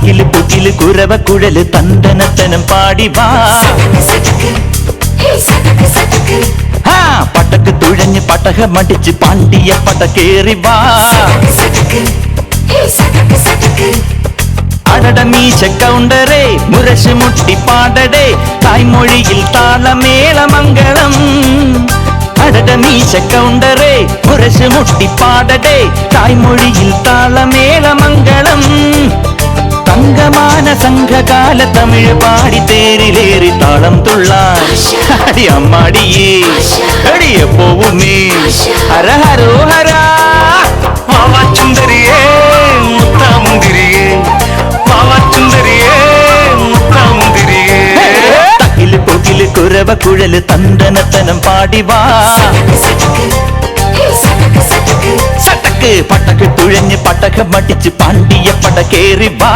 തക്കില് പുകില് കുരവ കുഴല് തന്തനത്തനം പാടി വാ. പടക്ക് തുഴഞ്ഞ് പടക മടിച്ച് പാണ്ടിയ പടക്കേറി വാ. അടട മീശ കൗണ്ടറേ മുരശ് മുട്ടി പാടടേ തായ്മൊഴിയിൽ താളമേളമംഗളം. അടട മീശ കൗണ്ടറേ മുരശ് മുട്ടി പാടടേ തായ്മൊഴിയിൽ താളമേളമംഗളം. തങ്കമാന സംഘകാല തമിഴ് പാടി തേരിലേറി താളം തുള്ളാൻ അടി അമ്മാടിയേ അടിയ പോവുമേ. ഹര ഹരോ ഹരാ മാവാച്ചുന്തരിയേ മുത്താമുന്തിരിയേ മാവാച്ചുന്തരിയേ മുത്താമുന്തിരിയേ. തകില് പൊകില് കുരവ കുഴല് തന്തനത്തനം പാടി വാ. സടക്ക് പടക്ക് തുഴഞ്ഞ് പടക മടിച്ച് പാണ്ടിയ പടക്കേറി വാ.